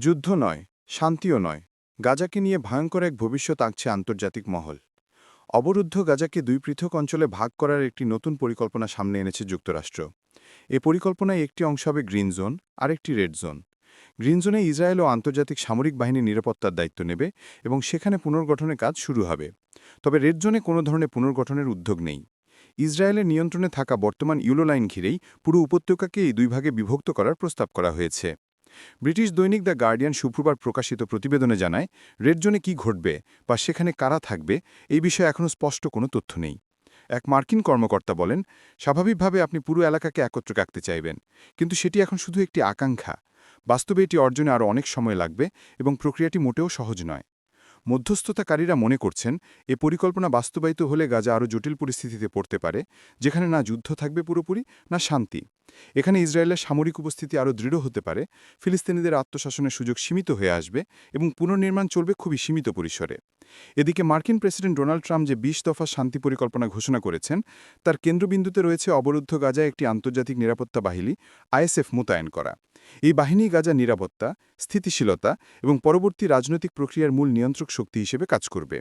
যুদ্ধ নয়, শান্তিও নয়, গাজাকে নিয়ে ভয়ঙ্কর এক ভবিষ্যৎ আঁকছে আন্তর্জাতিক মহল। অবরুদ্ধ গাজাকে দুই পৃথক অঞ্চলে ভাগ করার একটি নতুন পরিকল্পনা সামনে এনেছে যুক্তরাষ্ট্র। এ পরিকল্পনায় একটি অংশ হবে গ্রিন জোন, আরেকটি রেড জোন। গ্রিন জোনে ইসরায়েল ও আন্তর্জাতিক সামরিক বাহিনী নিরাপত্তার দায়িত্ব নেবে এবং সেখানে পুনর্গঠনের কাজ শুরু হবে। তবে রেড জোনে কোনো ধরনের পুনর্গঠনের উদ্যোগ নেই। ইসরায়েলের নিয়ন্ত্রণে থাকা বর্তমান ইউলো লাইন ঘিরেই পুরো উপত্যকাকে এই দুই ভাগে বিভক্ত করার প্রস্তাব করা হয়েছে। ব্রিটিশ দৈনিক দ্য গার্ডিয়ান শুক্রবার প্রকাশিত প্রতিবেদনে জানায়, রেড জোনে কী ঘটবে বা সেখানে কারা থাকবে এই বিষয়ে এখনও স্পষ্ট কোনো তথ্য নেই। এক মার্কিন কর্মকর্তা বলেন, স্বাভাবিকভাবে আপনি পুরো এলাকাকে একত্র রাখতে চাইবেন, কিন্তু সেটি এখন শুধু একটি আকাঙ্ক্ষা। বাস্তবে এটি অর্জনে আরও অনেক সময় লাগবে এবং প্রক্রিয়াটি মোটেও সহজ নয়। মধ্যস্থতাকারীরা মনে করছেন, এ পরিকল্পনা বাস্তবায়িত হলে গাজা আরও জটিল পরিস্থিতিতে পড়তে পারে, যেখানে না যুদ্ধ থাকবে পুরোপুরি, না শান্তি। এখানে ইসরায়েলের সামরিক উপস্থিতি আরও দৃঢ় হতে পারে, ফিলিস্তিনিদের আত্মশাসনের সুযোগ সীমিত হয়ে আসবে এবং পুনর্নির্মাণ চলবে খুবই সীমিত পরিসরে। এদিকে মার্কিন প্রেসিডেন্ট ডোনাল্ড ট্রাম্প যে ২০ দফা শান্তি পরিকল্পনা ঘোষণা করেছেন, তার কেন্দ্রবিন্দুতে রয়েছে অবরুদ্ধ গাজায় একটি আন্তর্জাতিক নিরাপত্তা বাহিনী আইএসএফ মোতায়েন করা। এই বাহিনী গাজা নিরাপত্তা, স্থিতিশীলতা এবং পরবর্তী রাজনৈতিক প্রক্রিয়ার মূল নিয়ন্ত্রক শক্তি হিসেবে কাজ করবে।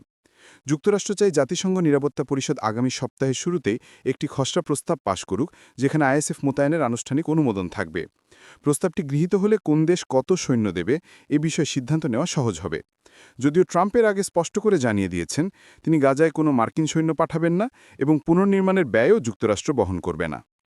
যুক্তরাষ্ট্র চাই জাতিসংঘ নিরাপত্তা পরিষদ আগামী সপ্তাহের শুরুতেই একটি খসড়া প্রস্তাব পাশ করুক, যেখানে আইএসএফ মোতায়েনের আনুষ্ঠানিক অনুমোদন থাকবে। প্রস্তাবটি গৃহীত হলে কোন দেশ কত সৈন্য দেবে এ বিষয়ে সিদ্ধান্ত নেওয়া সহজ হবে। যদিও ট্রাম্পের আগে স্পষ্ট করে জানিয়ে দিয়েছেন, তিনি গাজায় কোনো মার্কিন সৈন্য পাঠাবেন না এবং পুনর্নির্মাণের ব্যয়ও যুক্তরাষ্ট্র বহন করবে না।